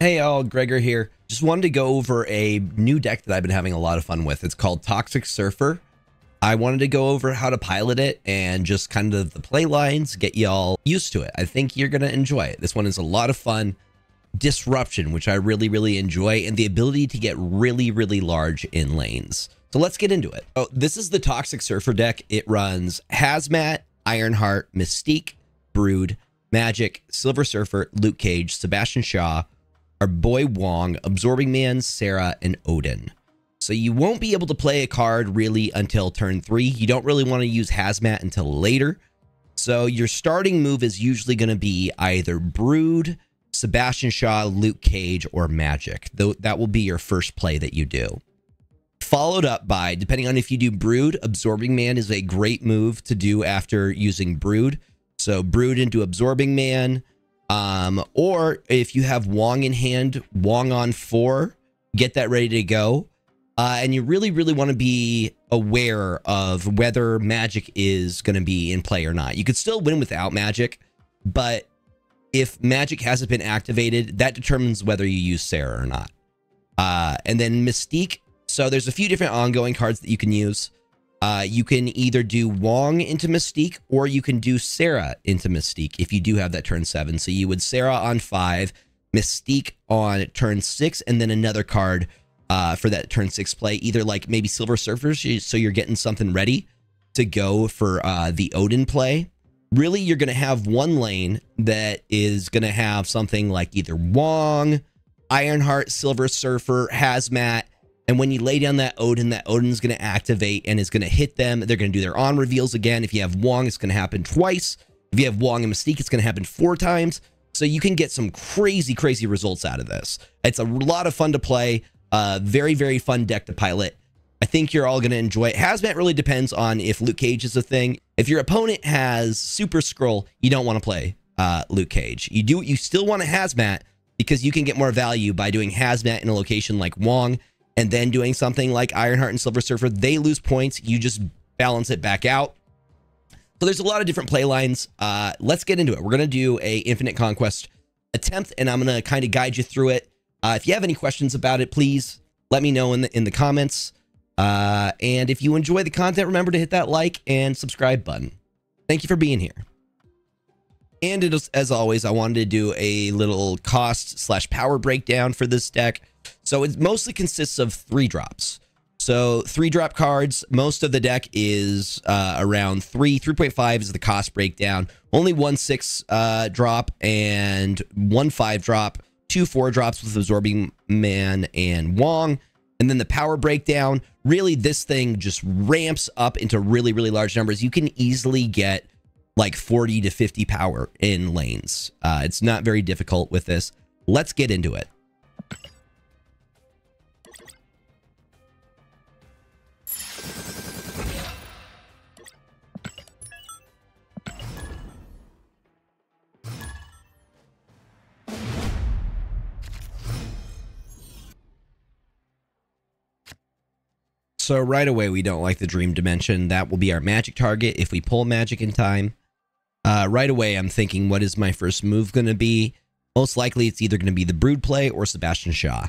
Hey all, Gregor here. Just wanted to go over a new deck that I've been having a lot of fun with. It's called Toxic Surfer. I wanted to go over how to pilot it and just kind of the play lines, get y'all used to it. I think you're going to enjoy it. This one is a lot of fun. Disruption, which I really enjoy, and the ability to get really large in lanes. So let's get into it. Oh, this is the Toxic Surfer deck. It runs Hazmat, Ironheart, Mystique, Brood, Magic, Silver Surfer, Luke Cage, Sebastian Shaw, our boy Wong, Absorbing Man, Sarah, and Odin. So you won't be able to play a card really until turn 3. You don't really want to use Hazmat until later. So your starting move is usually going to be either Brood, Sebastian Shaw, Luke Cage, or Magic. Though that will be your first play that you do. Followed up by, depending on if you do Brood, Absorbing Man is a great move to do after using Brood. So Brood into Absorbing Man. Or if you have Wong in hand, Wong on 4, get that ready to go. And you really want to be aware of whether Magic is going to be in play or not. You could still win without Magic, but if Magic hasn't been activated, that determines whether you use Sarah or not. And then Mystique. So there's a few different ongoing cards that you can use. You can either do Wong into Mystique, or you can do Sarah into Mystique if you do have that turn 7. So you would Sarah on 5, Mystique on turn 6, and then another card for that turn 6 play, either like maybe Silver Surfers, so you're getting something ready to go for the Odin play. Really, you're going to have one lane that is going to have something like either Wong, Ironheart, Silver Surfer, Hazmat, and when you lay down that Odin's going to activate and is going to hit them. They're going to do their on reveals again. If you have Wong, it's going to happen twice. If you have Wong and Mystique, it's going to happen 4 times. So you can get some crazy results out of this. It's a lot of fun to play. Very fun deck to pilot. I think you're all going to enjoy it. Hazmat really depends on if Luke Cage is a thing. If your opponent has Super Scroll, you don't want to play Luke Cage. You still want a Hazmat because you can get more value by doing Hazmat in a location like Wong, and then doing something like Ironheart and Silver Surfer. They lose points. You just balance it back out. So there's a lot of different play lines. Let's get into it. We're going to do a Infinite Conquest attempt, and I'm going to kind of guide you through it. If you have any questions about it, please let me know in the comments. And if you enjoy the content, remember to hit that like and subscribe button. Thank you for being here. And as always, I wanted to do a little cost/power breakdown for this deck. So it mostly consists of 3 drops. So 3 drop cards. Most of the deck is around 3.5 is the cost breakdown. Only 1 6 drop and 1 5 drop. 2 4 drops with Absorbing Man and Wong. And then the power breakdown, really this thing just ramps up into really large numbers. You can easily get like 40 to 50 power in lanes. It's not very difficult with this. Let's get into it. So right away, we don't like the Dream Dimension. That will be our Magic target if we pull Magic in time. Right away, I'm thinking, what is my first move going to be? Most likely, it's either going to be the Brood play or Sebastian Shaw,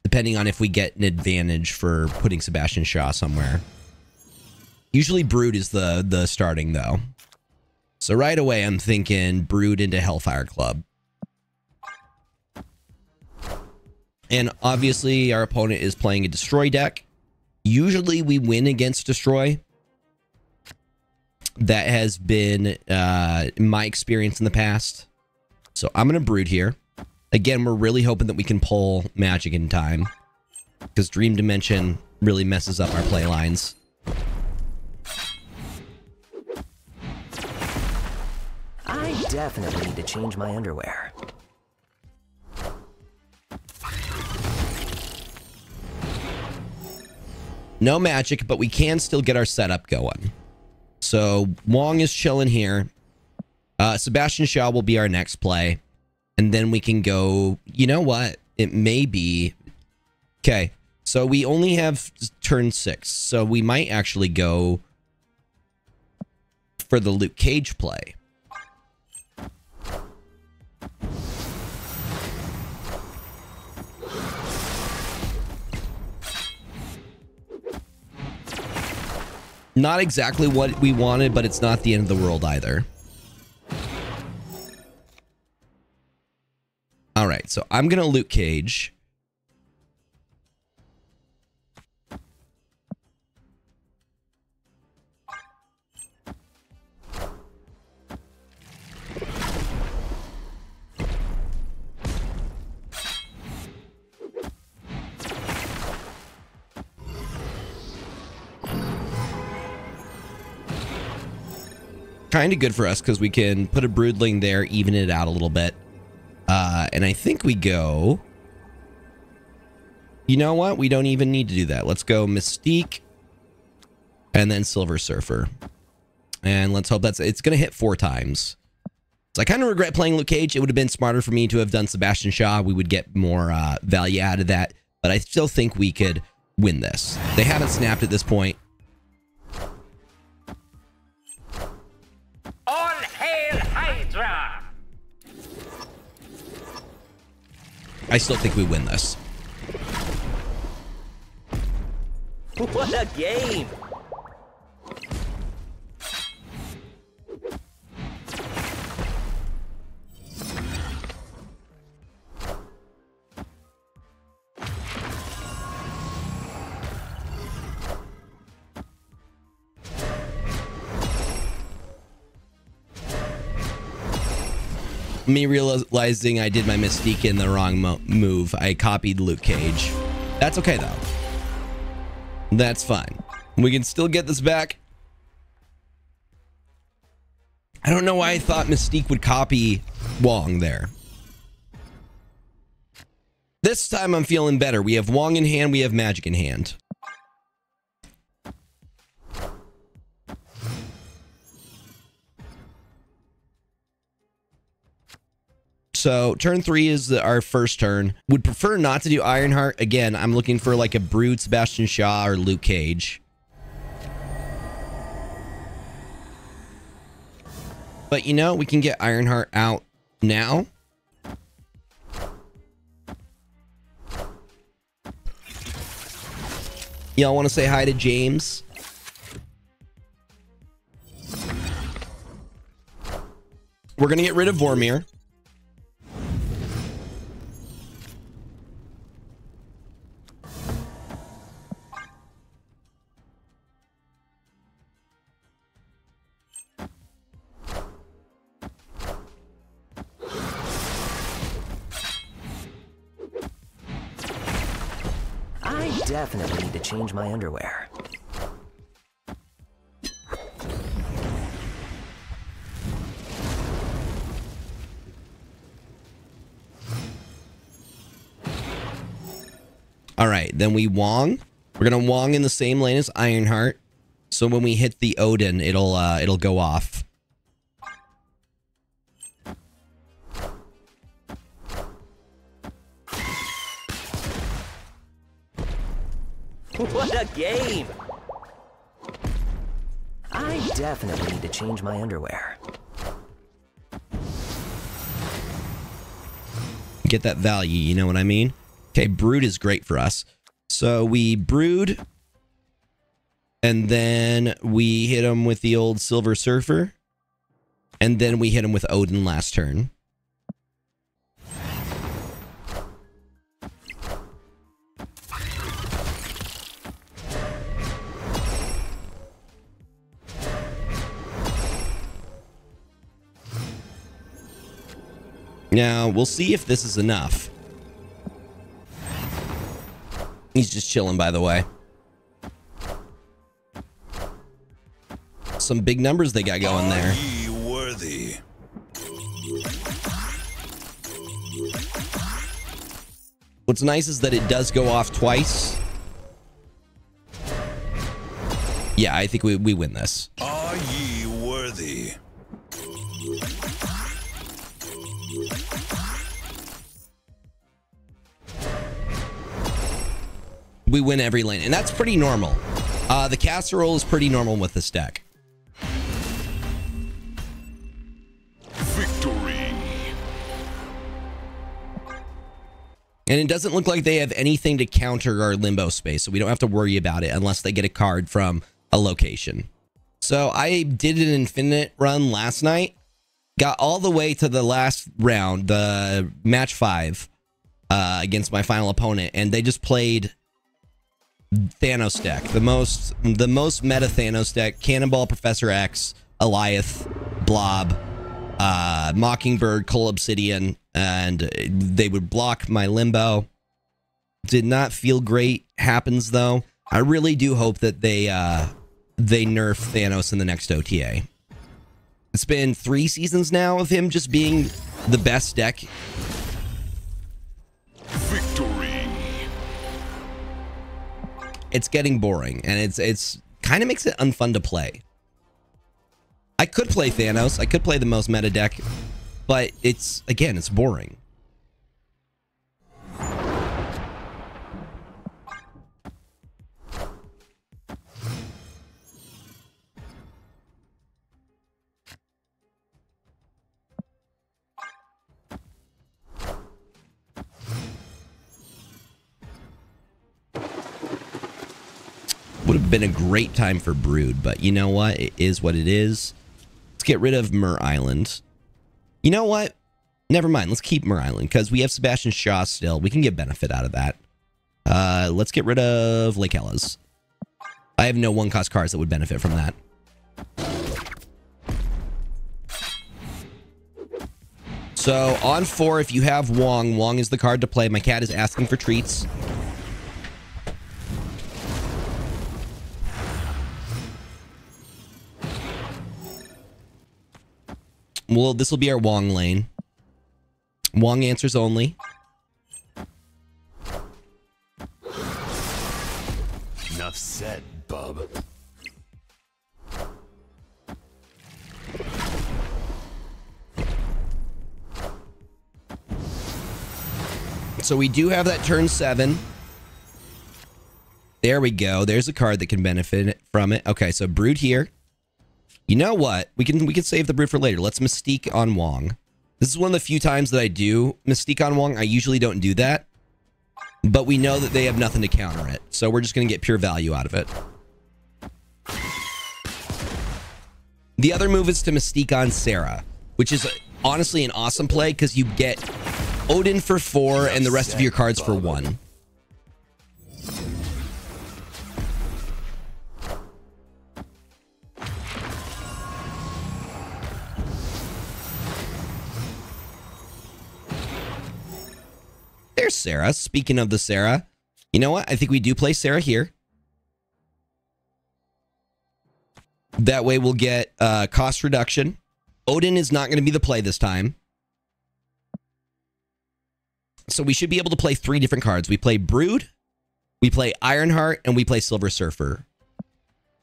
depending on if we get an advantage for putting Sebastian Shaw somewhere. Usually, Brood is the starting, though. So right away, I'm thinking Brood into Hellfire Club. And obviously, our opponent is playing a Destroy deck. Usually we win against Destroy. That has been my experience in the past. So I'm going to Brood here. Again, we're really hoping that we can pull Magic in time, because Dream Dimension really messes up our play lines. I definitely need to change my underwear. No Magic, but we can still get our setup going. So Wong is chilling here. Sebastian Shaw will be our next play. And then we can go, you know what? It may be... Okay, so we only have turn 6. So we might actually go for the Luke Cage play. Not exactly what we wanted, but it's not the end of the world either. All right, so I'm going to loot cage. Kind of good for us because we can put a broodling there, even it out a little bit. And I think we go... You know what? We don't even need to do that. Let's go Mystique and then Silver Surfer. And let's hope it's going to hit 4 times. So I kind of regret playing Luke Cage. It would have been smarter for me to have done Sebastian Shaw. We would get more value out of that. But I still think we could win this. They haven't snapped at this point. All hail Hydra! I still think we win this. What a game! Me realizing I did my Mystique in the wrong move. I copied Luke Cage. That's okay, though. That's fine. We can still get this back. I don't know why I thought Mystique would copy Wong there. This time I'm feeling better. We have Wong in hand. We have Magic in hand. So turn 3 is our first turn. Would prefer not to do Ironheart. Again, I'm looking for like a Brood, Sebastian Shaw, or Luke Cage. But you know, we can get Ironheart out now. Y'all want to say hi to James? We're going to get rid of Vormir. I definitely need to change my underwear. All right, then we Wong. We're gonna Wong in the same lane as Ironheart, so when we hit the Odin, it'll go off. What a game! I definitely need to change my underwear. Get that value, you know what I mean? Okay, Brood is great for us. So we Brood, and then we hit him with the old Silver Surfer, and then we hit him with Odin last turn. Now, we'll see if this is enough. He's just chilling, by the way. Some big numbers they got going there. Are ye worthy? What's nice is that it does go off twice. Yeah, I think we win this. Are ye worthy? We win every lane, and that's pretty normal. The casserole is pretty normal with this deck. Victory. And it doesn't look like they have anything to counter our limbo space, so we don't have to worry about it unless they get a card from a location. So I did an infinite run last night, got all the way to the last round, the match 5, against my final opponent, and they just played Thanos deck, the most meta Thanos deck: Cannonball, Professor X, Eliath, Blob, Mockingbird, Cole Obsidian, and they would block my Limbo. Did not feel great. Happens though. I really do hope that they nerf Thanos in the next OTA. It's been 3 seasons now of him just being the best deck. Victory. It's getting boring, and it's kind of makes it unfun to play. I could play Thanos. I could play the most meta deck, but it's boring. Would have been a great time for Brood, but you know what? It is what it is. Let's get rid of Mer Island. You know what? Never mind. Let's keep Mer Island because we have Sebastian Shaw still. We can get benefit out of that. Let's get rid of Lake Hellas. I have no 1-cost cards that would benefit from that. So on 4, if you have Wong, Wong is the card to play. My cat is asking for treats. Well, this will be our Wong lane. Wong answers only. Enough said, bub. So we do have that turn 7. There we go. There's a card that can benefit from it. Okay, so Brood here. You know what? We can save the Brood for later. Let's Mystique on Wong. This is one of the few times that I do Mystique on Wong. I usually don't do that, but we know that they have nothing to counter it, so we're just going to get pure value out of it. The other move is to Mystique on Sarah, which is honestly an awesome play because you get Odin for 4 and the rest of your cards for 1. There's Sarah. Speaking of the Sarah, you know what? I think we do play Sarah here. That way we'll get cost reduction. Odin is not going to be the play this time. So we should be able to play 3 different cards. We play Brood, we play Ironheart, and we play Silver Surfer.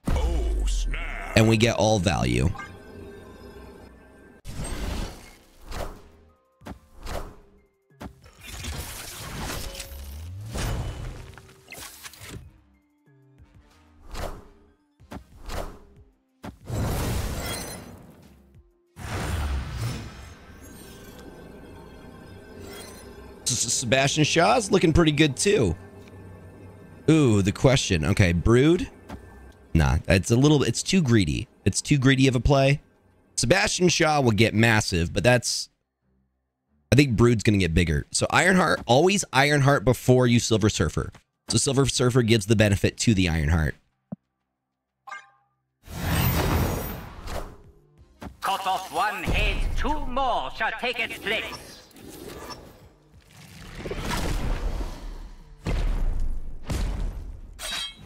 Oh, snap. And we get all value. Sebastian Shaw's looking pretty good too. Ooh, the question. Okay, Brood. Nah, it's too greedy. It's too greedy of a play. Sebastian Shaw will get massive, but I think Brood's going to get bigger. So Ironheart, always Ironheart before you Silver Surfer. So Silver Surfer gives the benefit to the Ironheart. Cut off one head, 2 more shall take its place.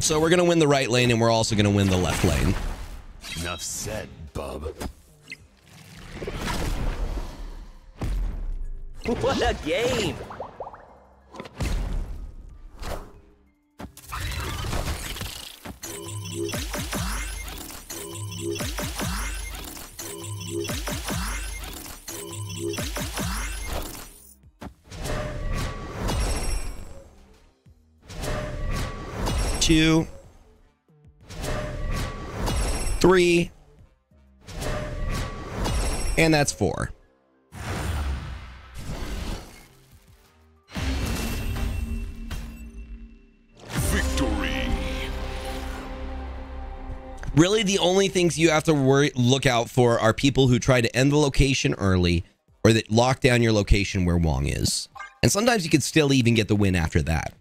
So we're going to win the right lane, and we're also going to win the left lane. Enough said, bub. What a game! Two, 3, and that's 4. Victory. Really, the only things you have to look out for are people who try to end the location early or that lock down your location where Wong is. And sometimes you could still even get the win after that.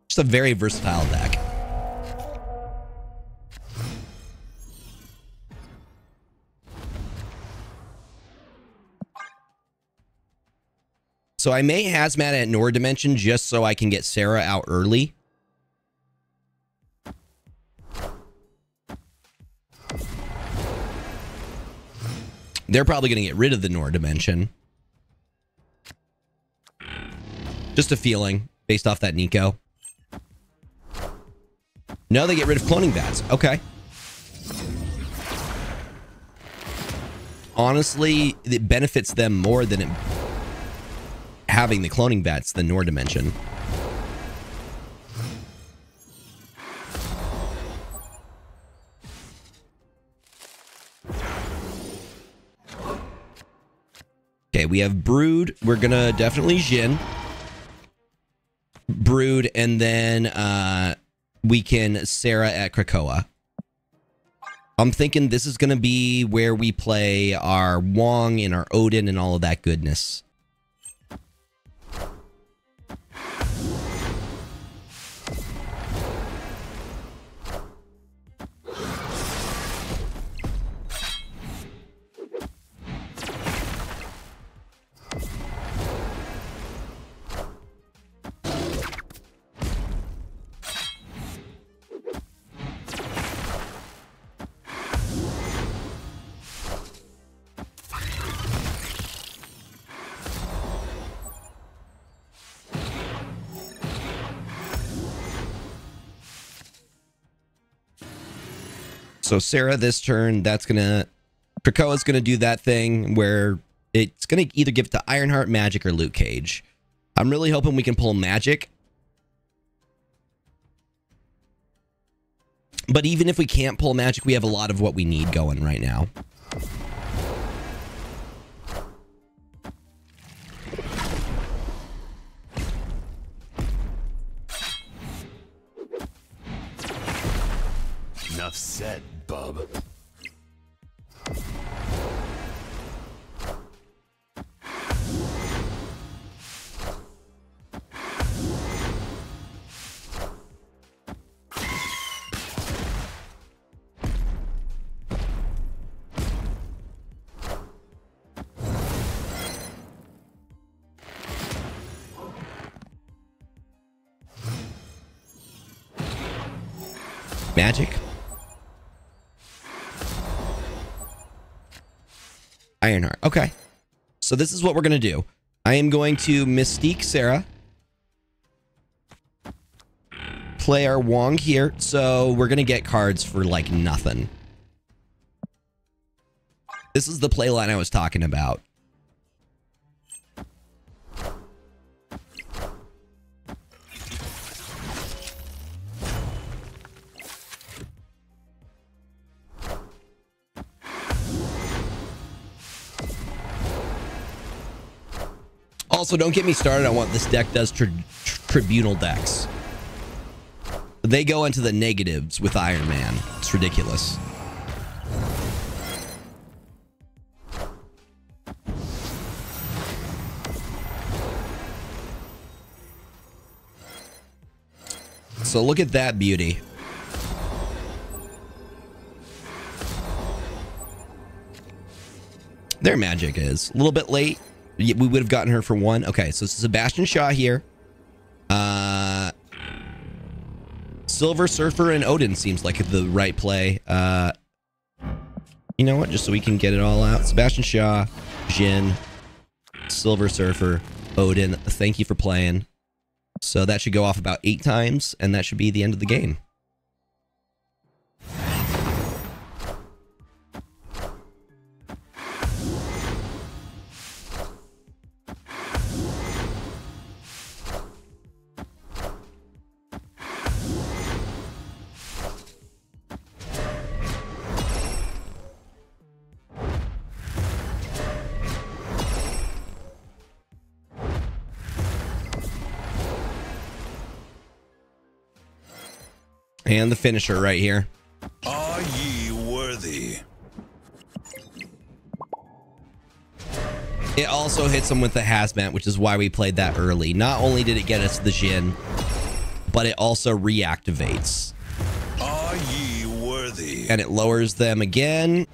Just a very versatile deck. So I may hazmat at Nord Dimension just so I can get Sarah out early. They're probably going to get rid of the Nord Dimension. Just a feeling based off that Nico. No, they get rid of cloning bats. Okay. Honestly, it benefits them more than it having the cloning bats than Nord Dimension. Okay, we have Brood. We're gonna definitely Jhin. Brood, and then we can Sarah at Krakoa. I'm thinking this is gonna be where we play our Wong and our Odin and all of that goodness. So Sarah this turn, that's gonna... Krakoa's gonna do that thing where it's gonna either give it to Ironheart, Magic, or Luke Cage. I'm really hoping we can pull Magic. But even if we can't pull Magic, we have a lot of what we need going right now. Enough said, bub. Magic. Ironheart. Okay. So this is what we're going to do. I am going to Mystique Sarah. Play our Wong here. So we're going to get cards for like nothing. This is the play line I was talking about. Also, don't get me started on what this deck does to Tribunal decks. They go into the negatives with Iron Man. It's ridiculous. So look at that beauty. Their Magic is a little bit late. We would have gotten her for one. Okay, so Sebastian Shaw here. Silver Surfer and Odin seems like the right play. You know what? Just so we can get it all out. Sebastian Shaw, Jhin, Silver Surfer, Odin. Thank you for playing. So that should go off about 8 times, and that should be the end of the game. And the finisher right here. Are ye worthy? It also hits him with the hazmat, which is why we played that early. Not only did it get us the Jin, but it also reactivates. Are ye worthy? And it lowers them again.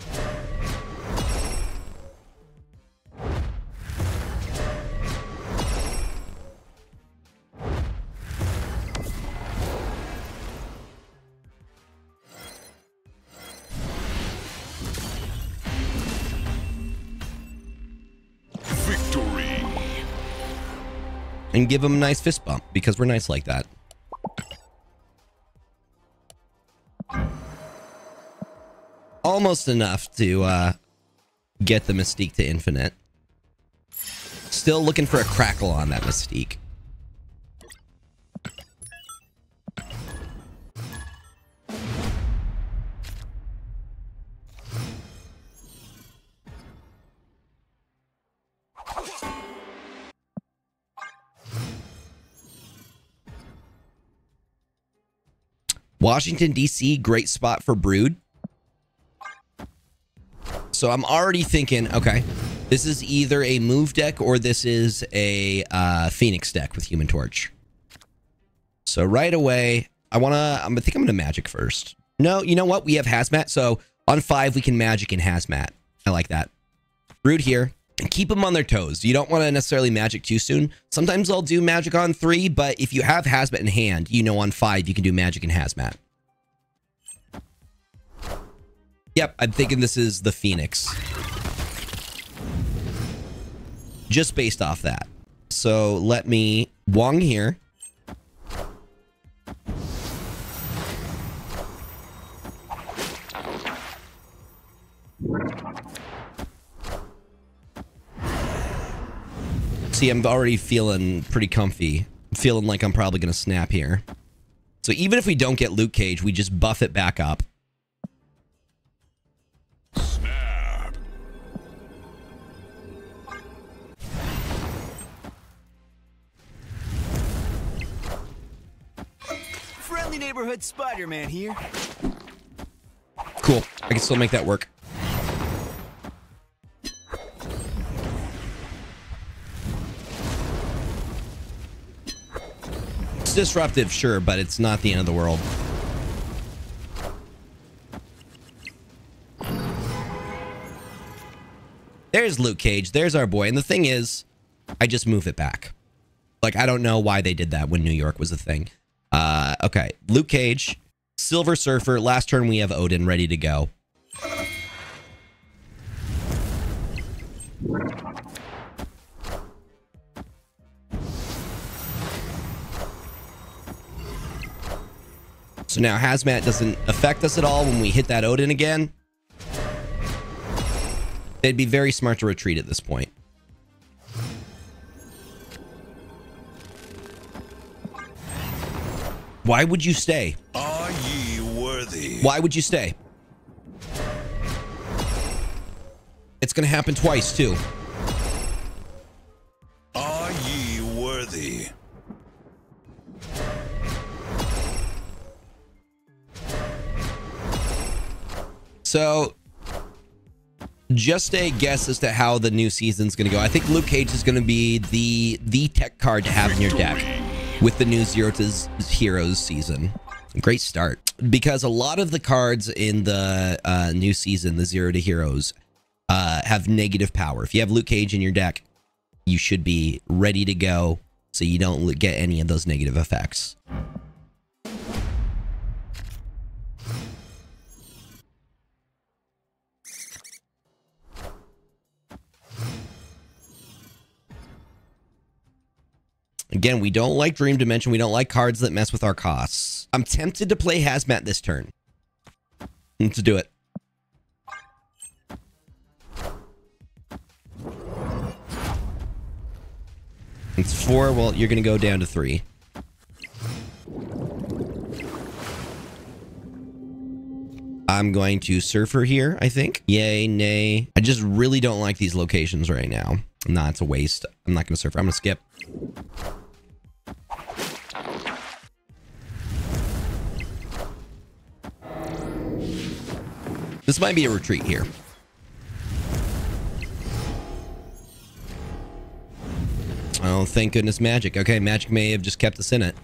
Victory. And give them a nice fist bump because we're nice like that. Almost enough to get the Mystique to infinite. Still looking for a crackle on that Mystique. Washington, D.C., great spot for Brood. So I'm already thinking, okay, this is either a move deck or this is a Phoenix deck with Human Torch. So right away, I think I'm going to Magic first. No, you know what? We have Hazmat. So on 5, we can Magic in Hazmat. I like that. Brood here. And keep them on their toes. You don't want to necessarily Magic too soon. Sometimes I'll do Magic on 3, but if you have Hazmat in hand, you know on 5 you can do Magic in Hazmat. Yep, I'm thinking this is the Phoenix. Just based off that. So let me Wong here. See, I'm already feeling pretty comfy. I'm feeling like I'm probably going to snap here. So even if we don't get Luke Cage, we just buff it back up. Snap. Friendly neighborhood Spider-Man here. Cool. I can still make that work. It's disruptive, sure, but it's not the end of the world. There's Luke Cage. There's our boy. And the thing is, I just move it back. Like, I don't know why they did that when New York was a thing. Okay. Luke Cage, Silver Surfer. Last turn, we have Odin ready to go. So now Hazmat doesn't affect us at all when we hit that Odin again. They'd be very smart to retreat at this point. Why would you stay? Are ye worthy? Why would you stay? It's going to happen twice, too. Are ye worthy? So, just a guess as to how the new season's going to go. I think Luke Cage is going to be the tech card to have in your deck with the new Zero to Heroes season. Great start. Because a lot of the cards in the new season, the Zero to Heroes, have negative power. If you have Luke Cage in your deck, you should be ready to go so you don't get any of those negative effects. Again, we don't like Dream Dimension. We don't like cards that mess with our costs. I'm tempted to play Hazmat this turn. Let's do it. It's 4. Well, you're going to go down to 3. I'm going to Surfer here, I think. Yay, nay. I just really don't like these locations right now. Nah, it's a waste. I'm not going to Surfer. I'm going to skip. This might be a retreat here. Oh, thank goodness magic. Okay, magic may have just kept us in it.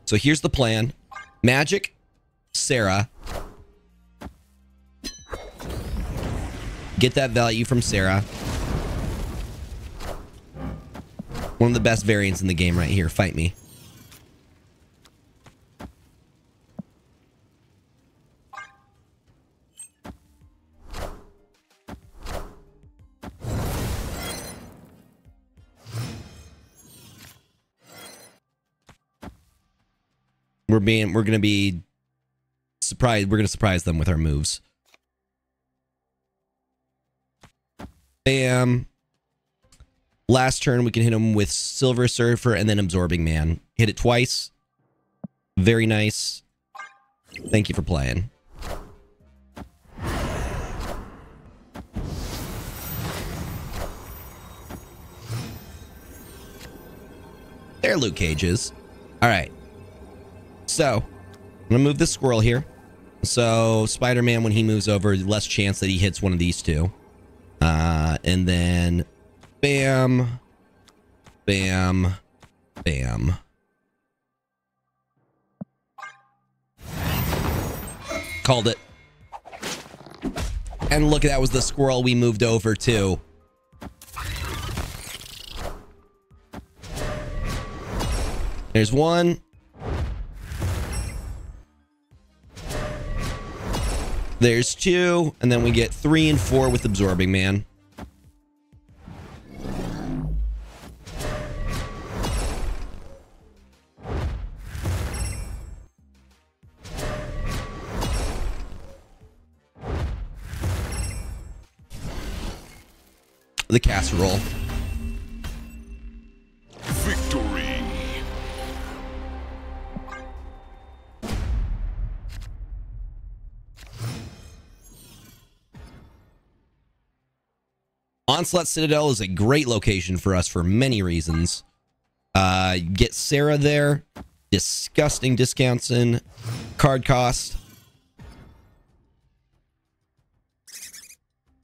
So here's the plan. Magic, Sarah. Get that value from Sarah. One of the best variants in the game right here. Fight me. We're gonna be surprised. We're gonna surprise them with our moves. Bam. Last turn, we can hit him with Silver Surfer and then Absorbing Man. Hit it twice. Very nice. Thank you for playing. There, Luke Cages. All right. So, I'm going to move this squirrel here. So, Spider-Man, when he moves over, less chance that he hits one of these two. And then, bam, bam, bam. Called it. And look, that was the squirrel we moved over to. There's one. There's two, and then we get 3 and 4 with Absorbing Man. The casserole. Victory. Onslaught Citadel is a great location for us for many reasons. Get Sarah there. Disgusting discounts in card cost.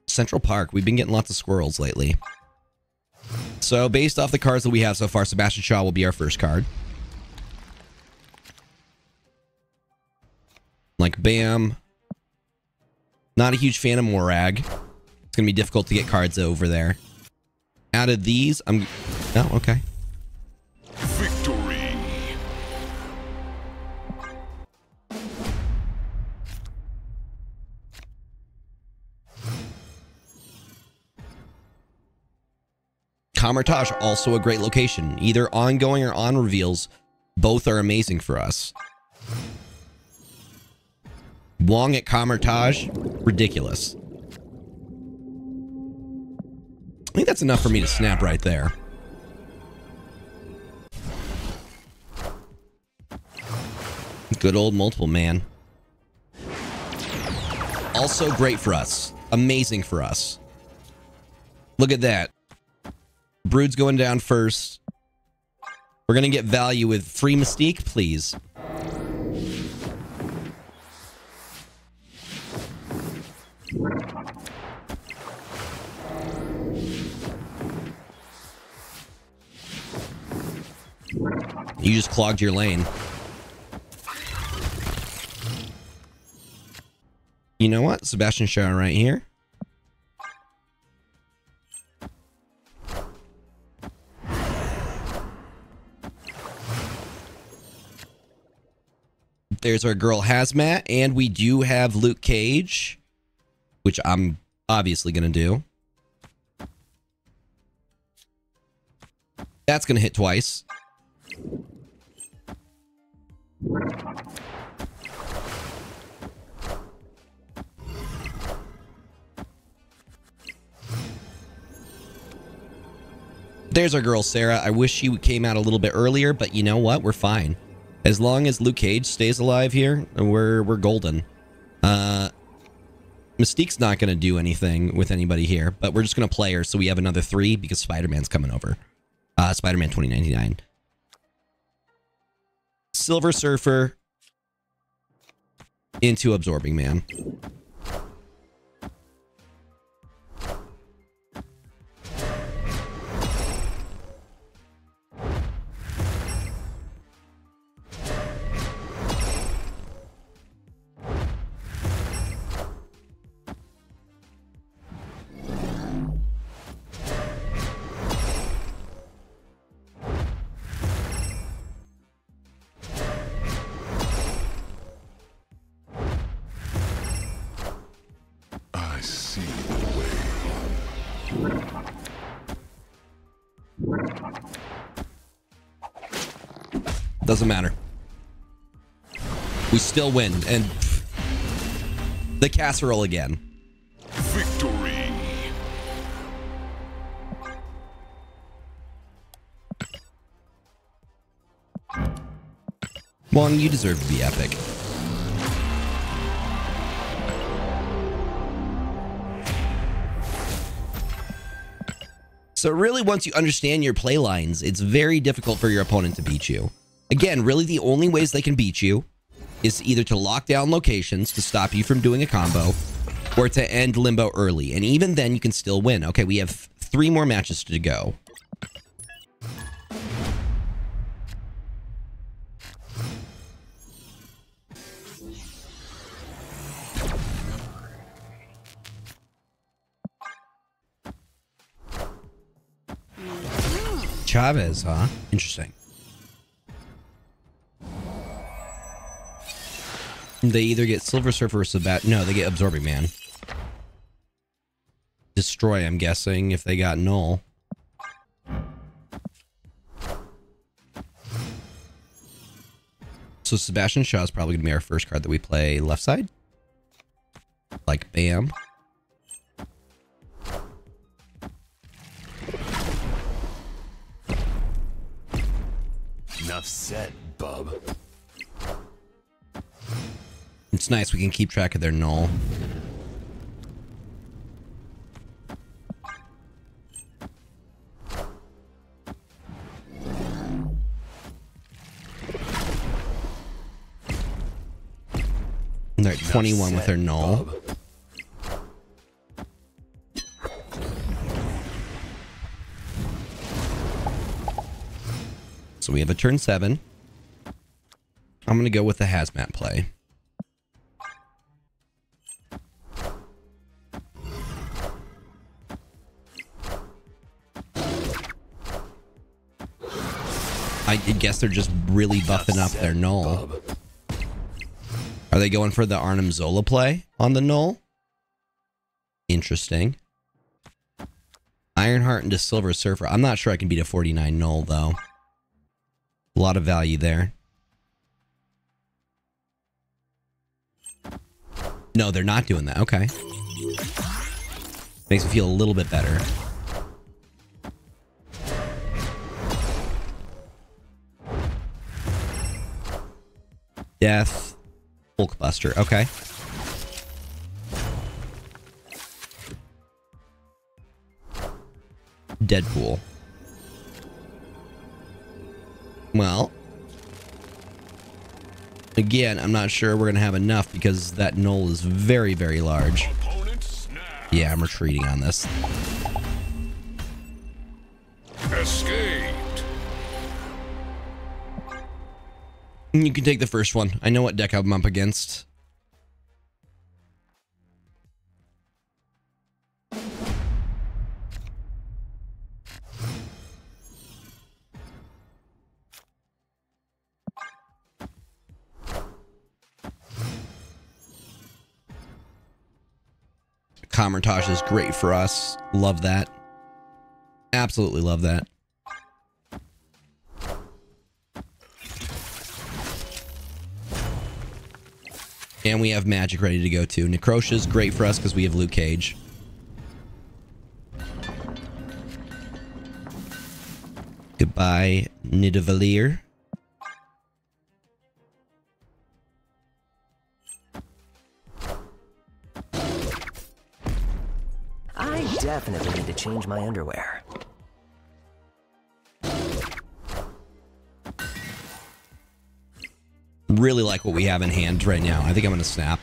Central Park. We've been getting lots of squirrels lately. So based off the cards that we have so far, Sebastian Shaw will be our first card. Like, bam. Not a huge fan of Morag. It's going to be difficult to get cards over there. Out of these, I'm... Oh, okay. Victory. Kamertage, also a great location. Either ongoing or on reveals. Both are amazing for us. Wong at Kamertage, ridiculous. I think that's enough for me to snap right there. Good old multiple man. Also great for us. Amazing for us. Look at that. Brood's going down first. We're going to get value with free Mystique, please. You just clogged your lane. You know what? Sebastian Shaw right here. There's our girl Hazmat, and we do have Luke Cage, which I'm obviously going to do. That's going to hit twice. There's our girl Sarah. I wish she came out a little bit earlier, but you know what? We're fine. As long as Luke Cage stays alive here, we're golden. Mystique's not going to do anything with anybody here, but we're just going to play her so we have another 3 because Spider-Man's coming over. Spider-Man 2099. Silver Surfer. into Absorbing Man. I see the way. Doesn't matter. We still win. And the casserole again. Victory. Juan, you deserve to be epic. So really, once you understand your play lines, it's very difficult for your opponent to beat you. Again, really the only ways they can beat you is either to lock down locations to stop you from doing a combo, or to end Limbo early. And even then, you can still win. Okay, we have 3 more matches to go. Chavez, huh? Interesting. They either get Silver Surfer or Sabat. No, they get Absorbing Man. Destroy, I'm guessing, if they got Null. So Sebastian Shaw is probably going to be our first card that we play left side. Like, bam. Enough said, bub. It's nice we can keep track of their null. And they're at 21 with their null. Bub. So we have a turn 7. I'm going to go with the hazmat play. I guess they're just really buffing up their null. Are they going for the Arnim Zola play on the null? Interesting. Ironheart into Silver Surfer. I'm not sure I can beat a 49 null, though. A lot of value there. No, they're not doing that. Okay. Makes me feel a little bit better. Death. Hulkbuster. Okay. Deadpool. Well, again, I'm not sure we're going to have enough because that null is very, very large. Yeah, I'm retreating on this. Escaped. You can take the first one. I know what deck I'm up against. Comertage is great for us. Love that. Absolutely love that. And we have Magic ready to go too. Necrosha is great for us because we have Luke Cage. Goodbye, Nidavellir. I definitely need to change my underwear. Really like what we have in hand right now. I think I'm going to snap.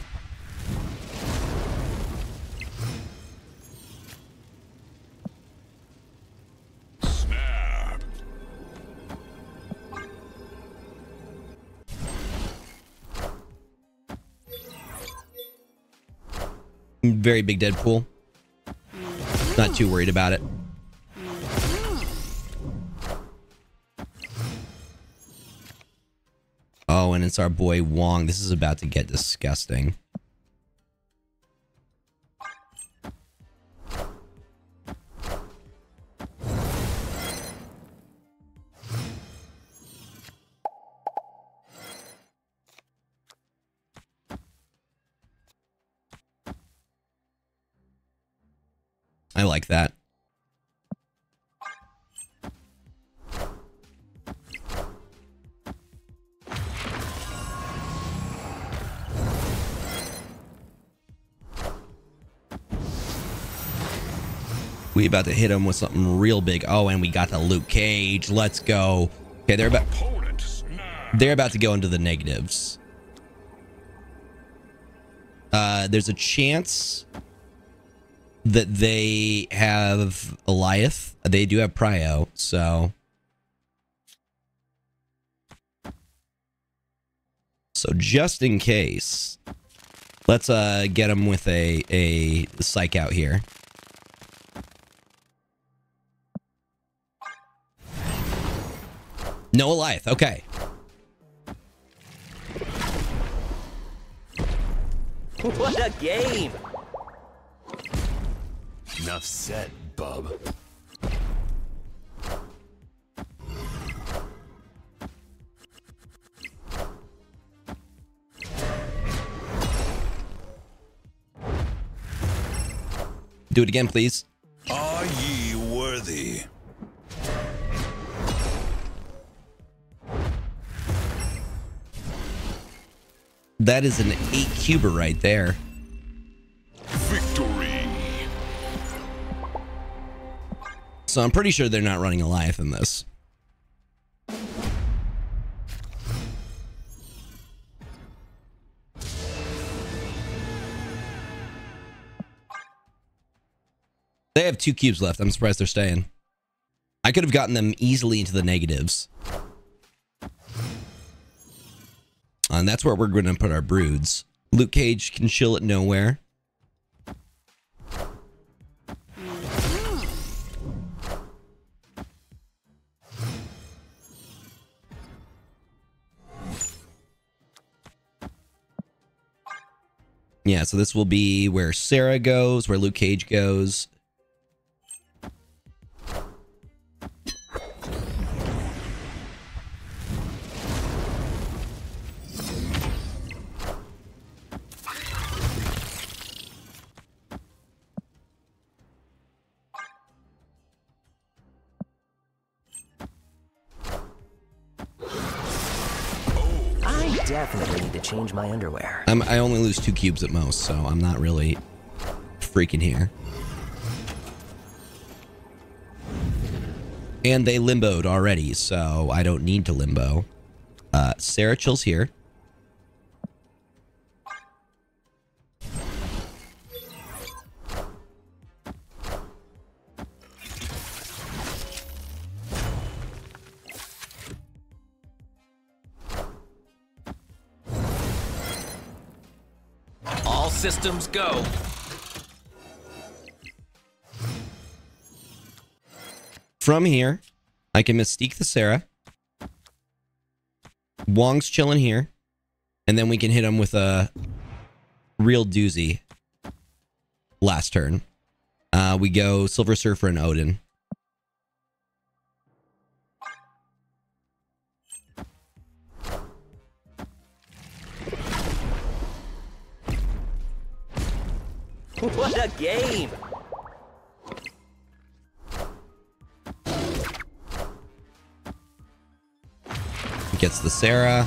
Snap. Very big Deadpool. Not too worried about it. Oh, and it's our boy Wong. This is about to get disgusting. I like that. We about to hit him with something real big. Oh, and we got the Luke Cage. Let's go. Okay, they're about to go into the negatives. There's a chance that they have Eliath. They do have Prio, so just in case, let's get them with a psych out here. No Eliath, okay. What a game! Enough said, bub. Do it again, please. Are ye worthy? That is an 8-cuber right there. Victory. So I'm pretty sure they're not running Eliath in this. They have 2 cubes left. I'm surprised they're staying. I could have gotten them easily into the negatives. And that's where we're going to put our broods. Luke Cage can chill at nowhere. Yeah, so this will be where Sarah goes, where Luke Cage goes. Definitely need to change my underwear. I only lose 2 cubes at most, so I'm not really freaking here. And they limboed already, so I don't need to limbo. Sarah chills here. Systems go. From here, I can Mystique the Sarah. Wong's chilling here. And then we can hit him with a real doozy last turn. We go Silver Surfer and Odin. What a game! Gets the Sarah.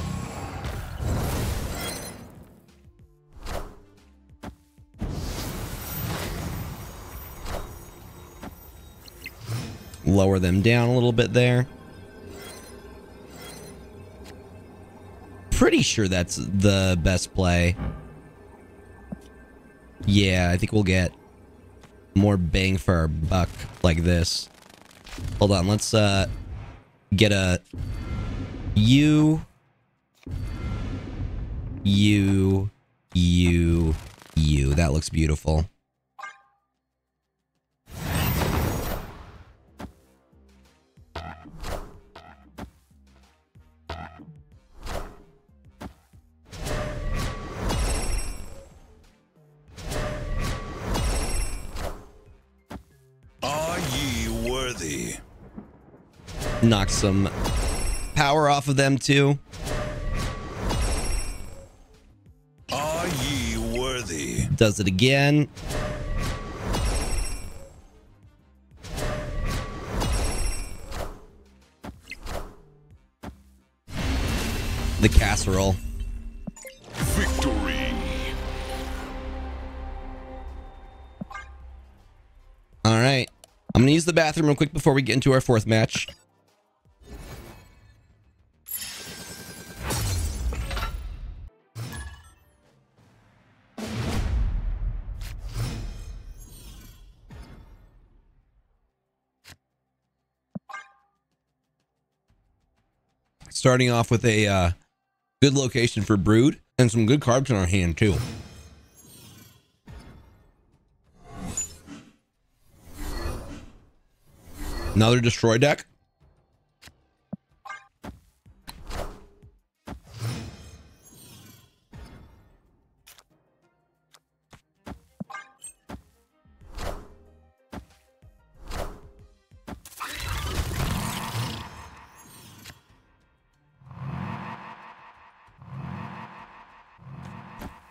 Lower them down a little bit there. pretty sure that's the best play. Yeah, I think we'll get more bang for our buck like this. Hold on, let's get a U. That looks beautiful. Are ye worthy? Knock some power off of them too. Are ye worthy? Does it again. The casserole. Victory! All right. I'm going to use the bathroom real quick before we get into our fourth match. Starting off with a good location for brood and some good carbs in our hand too. Another destroy deck.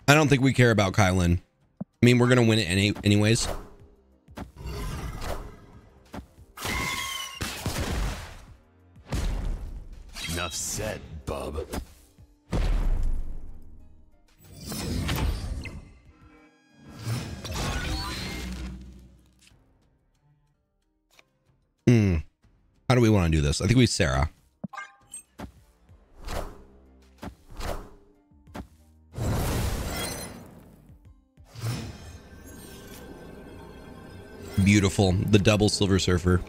I don't think we care about Kylan. I mean, we're going to win it anyways. Enough said, bub. How do we want to do this? I think we Sarah. Beautiful. The double Silver Surfer.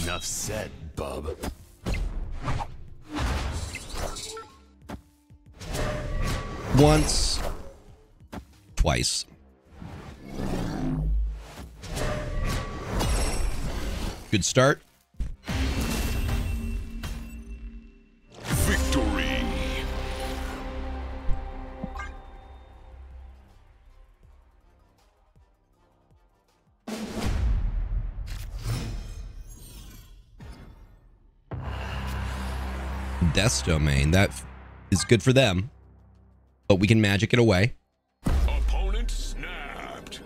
Enough said, bub. Once. Twice. Good start. Victory! Death's Domain. That is good for them. But we can magic it away. Opponent snapped.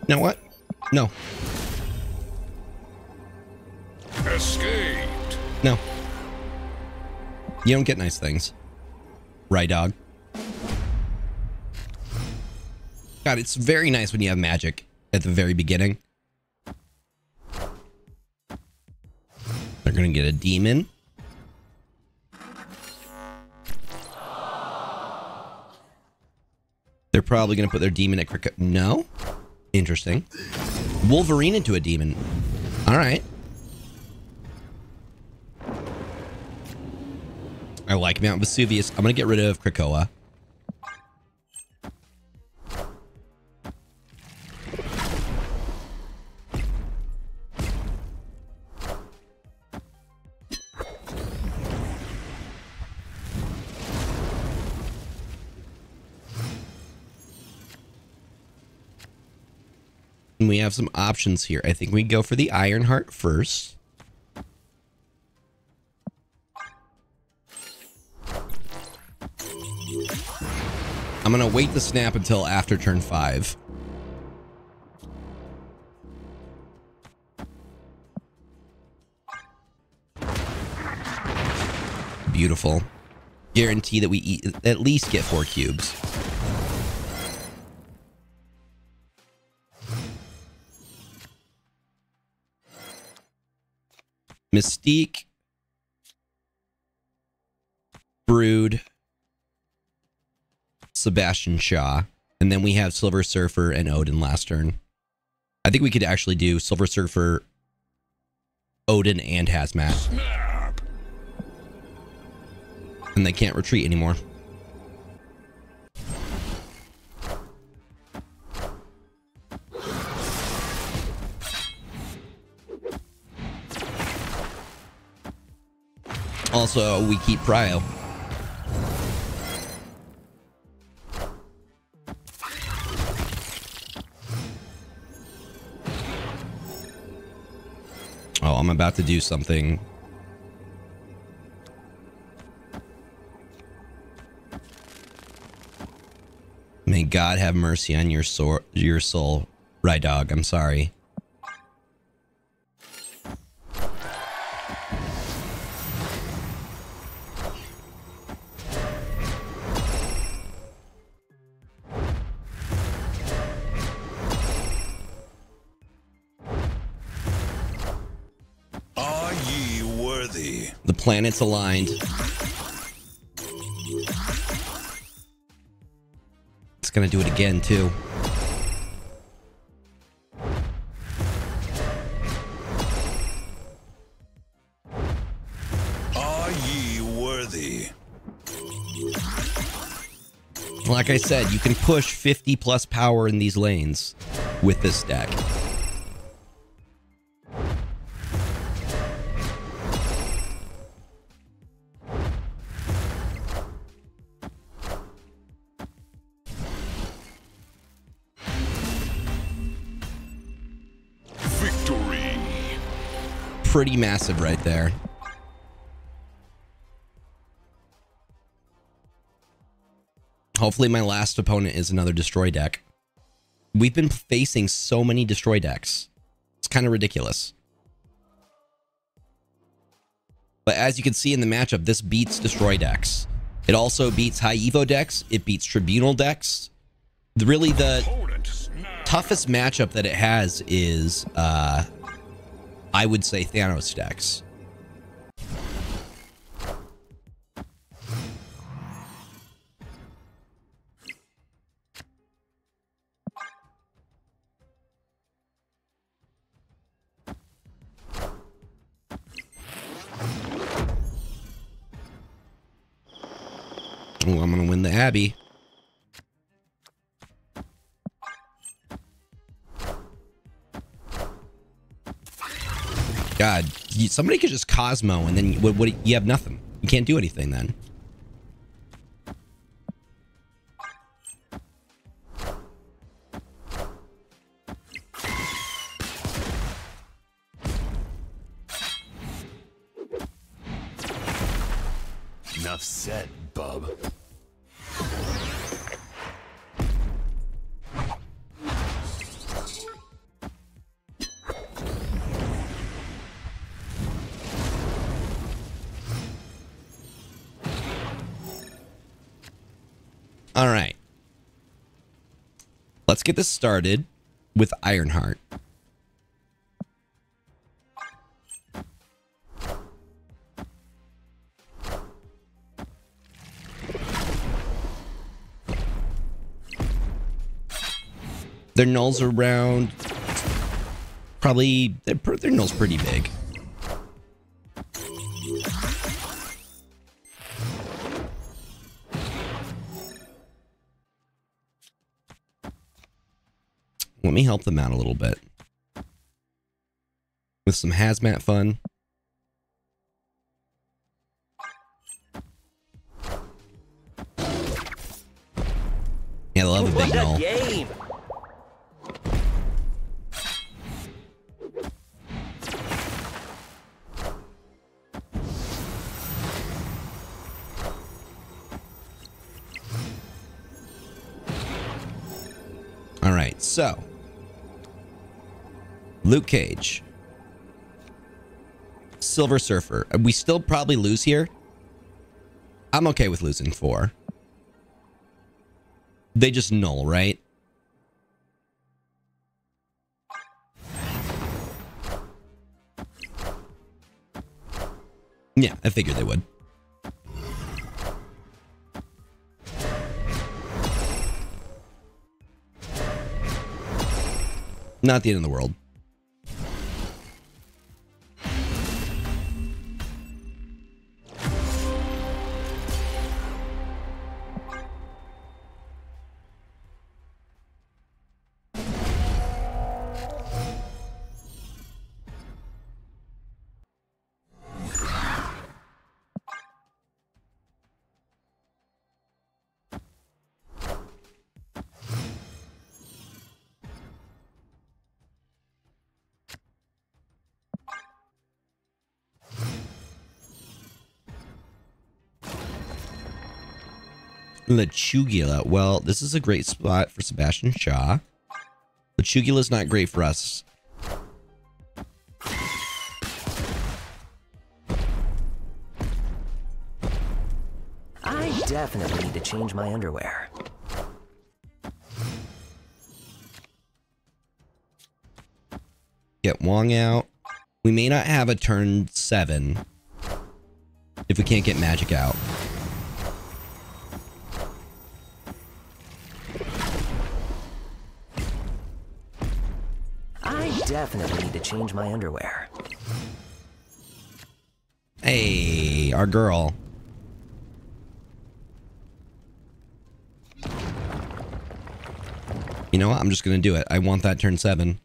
You know what? No. Escaped. No. You don't get nice things. Right, dog? God, it's very nice when you have magic at the very beginning. They're gonna get a demon. They're probably gonna put their demon at cricket. No? Interesting. Wolverine into a demon. All right. I like Mount Vesuvius. I'm gonna get rid of Krakoa. And we have some options here. I think we go for the Ironheart first. I'm going to wait the snap until after turn 5. Beautiful. Guarantee that we at least get 4 cubes. Mystique, Brood, Sebastian Shaw, and then we have Silver Surfer and Odin last turn. I think we could actually do Silver Surfer, Odin, and Hazmat. Snap. And they can't retreat anymore. Also, we keep Prio. Oh, I'm about to do something. May God have mercy on your soul, Right Dog. I'm sorry. Are ye worthy? The planets aligned. It's gonna do it again, too. Are ye worthy? Like I said, you can push 50 plus power in these lanes with this deck. Victory. Pretty massive right there. Hopefully my last opponent is another destroy deck. We've been facing so many destroy decks. It's kind of ridiculous. But as you can see in the matchup, this beats destroy decks. It also beats high evo decks. It beats tribunal decks. Really, the Opponent snap. toughest matchup that it has is, I would say, Thanos decks. Oh, I'm gonna win the Abbey. God, somebody could just Cosmo and then what, you have nothing. You can't do anything then. Enough said, bub. All right. Let's get this started with Ironheart. Their nulls are around. Probably their null's pretty big. Let me help them out a little bit with some hazmat fun. Yeah, I love a big null. Game. All right, so Luke Cage, Silver Surfer. We still probably lose here. I'm okay with losing 4. They just null, right? Yeah, I figured they would. Not the end of the world. Lechugula. Well, this is a great spot for Sebastian Shaw. Lechugula's not great for us. I definitely need to change my underwear. Get Wong out. We may not have a turn 7 if we can't get magic out. I definitely need to change my underwear. Hey, our girl. You know what? I'm just gonna do it. I want that turn 7.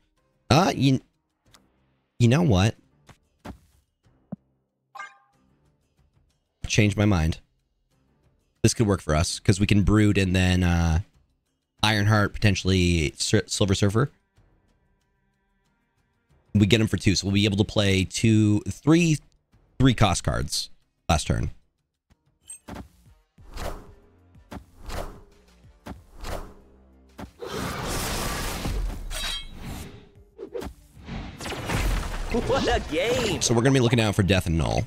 You know what? Change my mind. This could work for us because we can brood and then Ironheart, potentially Silver Surfer. We get him for 2, so we'll be able to play 3 cost cards last turn. What a game! So we're going to be looking out for Death and Null.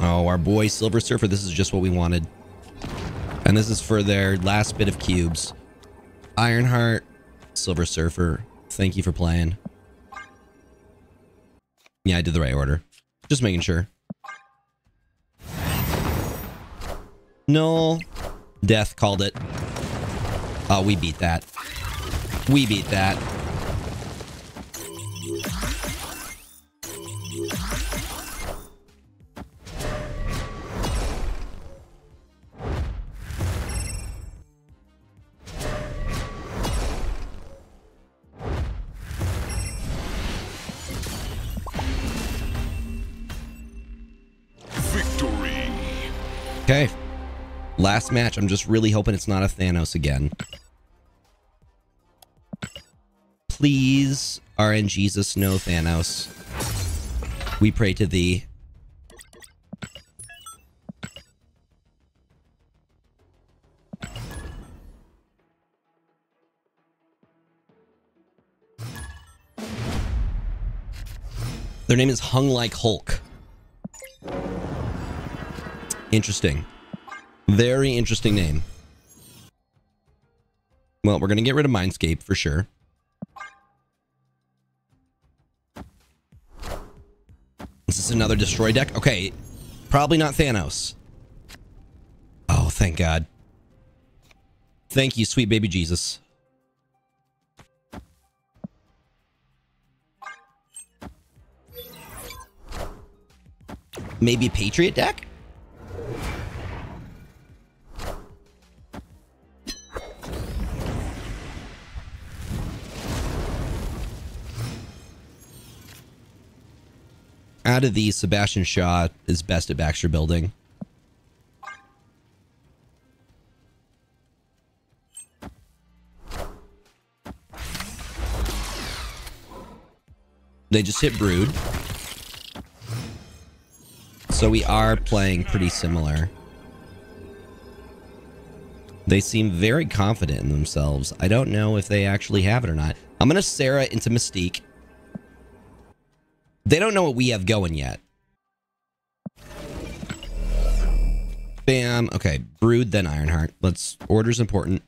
Oh, our boy Silver Surfer, this is just what we wanted. And this is for their last bit of cubes. Ironheart, Silver Surfer, thank you for playing. Yeah, I did the right order. Just making sure. No. Death called it. Oh, we beat that. We beat that. Victory. Okay. Last match. I'm just really hoping it's not a Thanos again. Please, RNGesus, no Thanos. We pray to thee. Their name is Hung Like Hulk. Interesting. Very interesting name. Well, we're going to get rid of Mindscape for sure. Is this another destroy deck? Okay. Probably not Thanos. Oh, thank God. Thank you, sweet baby Jesus. Maybe Patriot deck? Out of these, Sebastian Shaw is best at Baxter building. They just hit Brood. So we are playing pretty similar. They seem very confident in themselves. I don't know if they actually have it or not. I'm going to Sarah into Mystique. They don't know what we have going yet. Bam. Okay. Brood, then Ironheart. Order's important.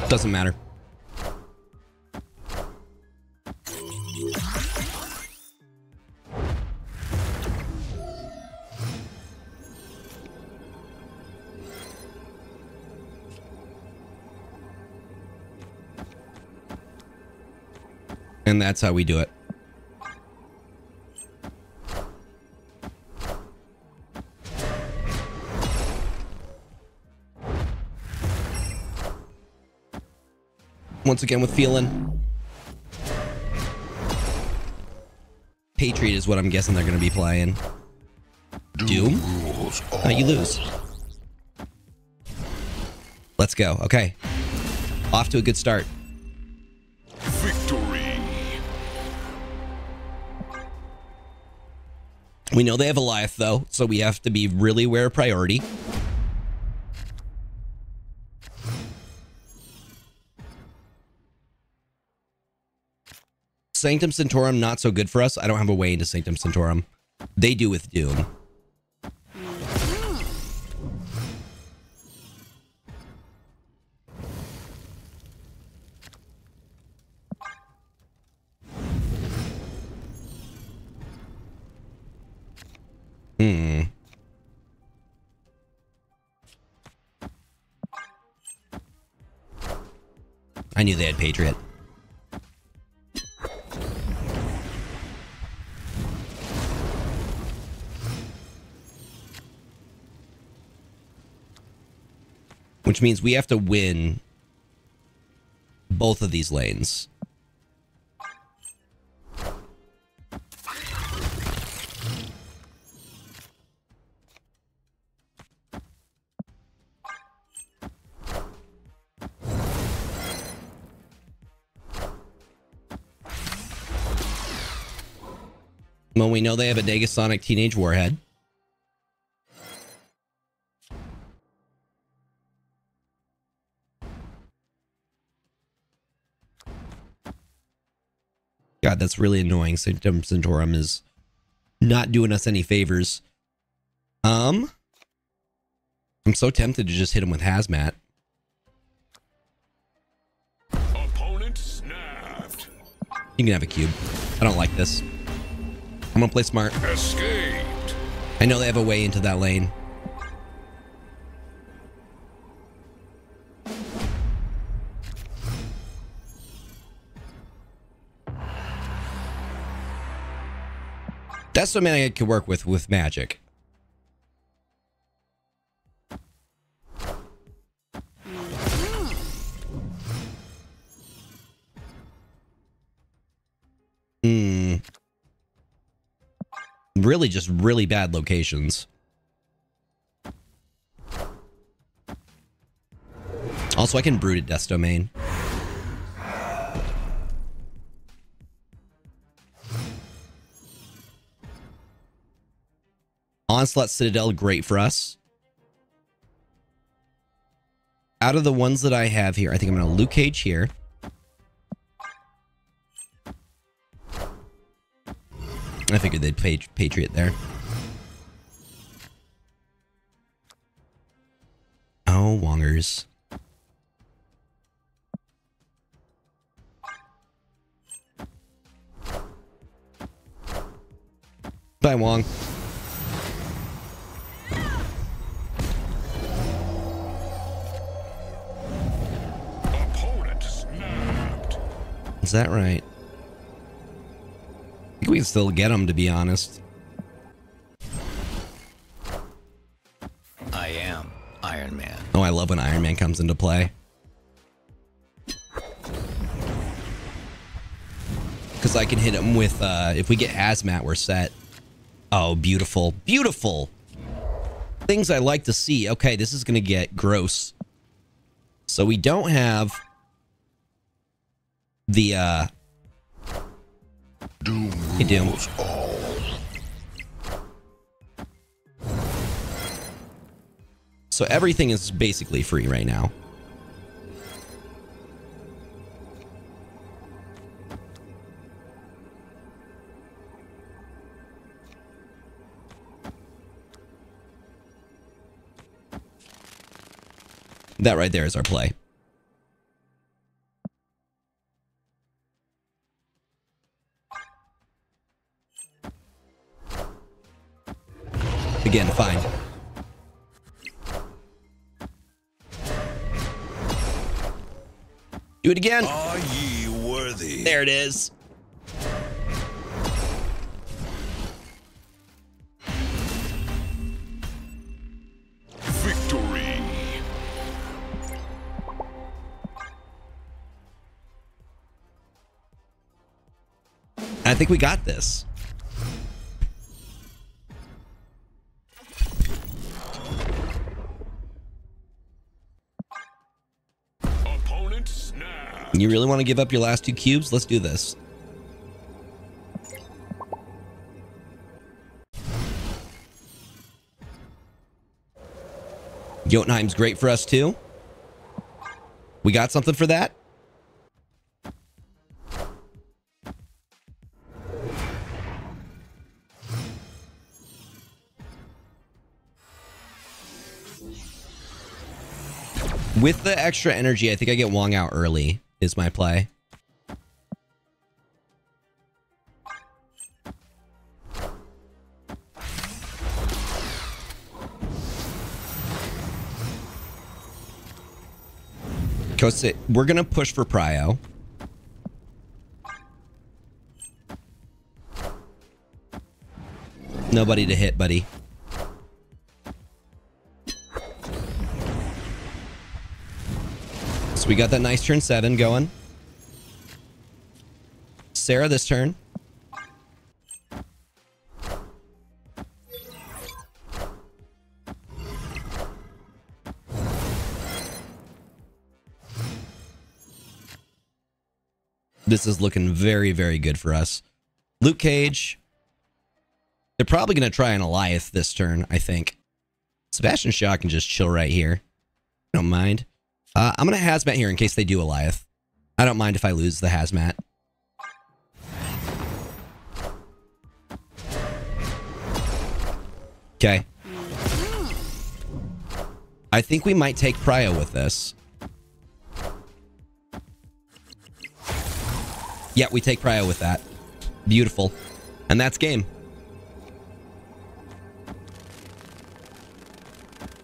Doesn't matter. And that's how we do it. Once again with feeling. Patriot is what I'm guessing they're going to be playing. Doom? Oh, you lose. Let's go. Okay. Off to a good start. Victory. We know they have Eliath, though, so we have to be really aware of priority. Sanctum Sanctorum, not so good for us. I don't have a way into Sanctum Sanctorum. They do with Doom. I knew they had Patriot. Which means we have to win both of these lanes. Well, we know they have a Negasonic Teenage Warhead. God, that's really annoying. Sanctum Sanctorum is not doing us any favors. I'm so tempted to just hit him with Hazmat. Opponent snapped. You can have a cube. I don't like this. I'm gonna play smart. Escaped. I know they have a way into that lane. That's something I could work with magic. Really just really bad locations. Also, I can brood at Death's Domain. Onslaught Citadel, great for us. Out of the ones that I have here, I think I'm going to Luke Cage here. I figured they'd Patriot there. Oh, Wongers. Bye, Wong. Opponent snapped. Is that right? I think we can still get him, to be honest. I am Iron Man. Oh, I love when Iron Man comes into play. Because I can hit him with, if we get Hazmat, we're set. Oh, beautiful. Beautiful! Things I like to see. Okay, this is going to get gross. So we don't have the, Doom Hey, Doom. rules all. So everything is basically free right now. That right there is our play. Again, fine. Do it again. Are ye worthy? There it is. Victory. I think we got this. Opponent snap. You really want to give up your last 2 cubes? Let's do this. Jotunheim's great for us too. We got something for that? With the extra energy, I think I get Wong out early, is my play. We're going to push for Prio. Nobody to hit, buddy. So we got that nice turn 7 going. Sarah this turn. This is looking very, very good for us. Luke Cage. They're probably going to try an Eliath this turn, I think. Sebastian Shaw can just chill right here. I don't mind. I'm going to Hazmat here in case they do Eliath. I don't mind if I lose the Hazmat. Okay. I think we might take Prio with this. Yeah, we take Prio with that. Beautiful. And that's game.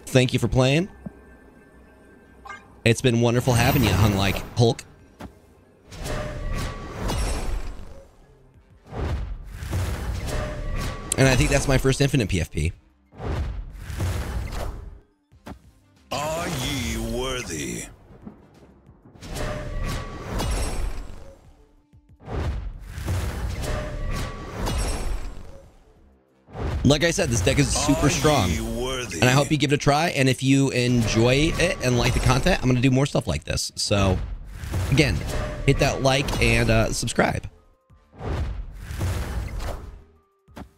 Thank you for playing. It's been wonderful having you, hung like Hulk. And I think that's my first Infinite PFP. Are ye worthy? Like I said, this deck is super strong. And I hope you give it a try. And if you enjoy it and like the content, I'm going to do more stuff like this. So, again, hit that like and subscribe.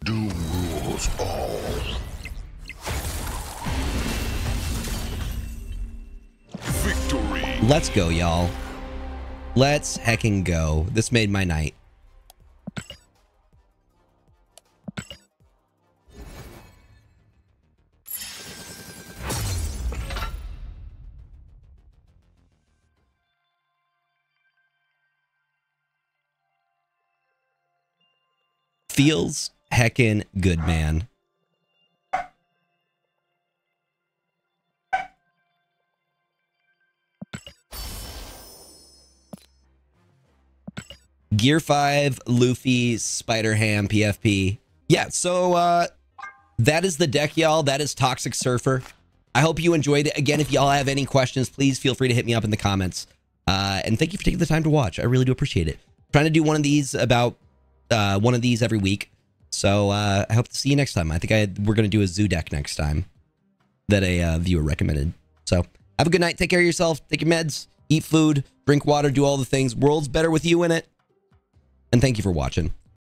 Doom rules all. Victory. Let's go, y'all. Let's heckin' go. This made my night. Feels heckin' good, man. Gear 5, Luffy, Spider-Ham, PFP. Yeah, so that is the deck, y'all. That is Toxic Surfer. I hope you enjoyed it. Again, if y'all have any questions, please feel free to hit me up in the comments. And thank you for taking the time to watch. I really do appreciate it. I'm trying to do one of these every week. So I hope to see you next time. I think we're going to do a zoo deck next time that a viewer recommended. So have a good night. Take care of yourself. Take your meds. Eat food. Drink water. Do all the things. World's better with you in it. And thank you for watching.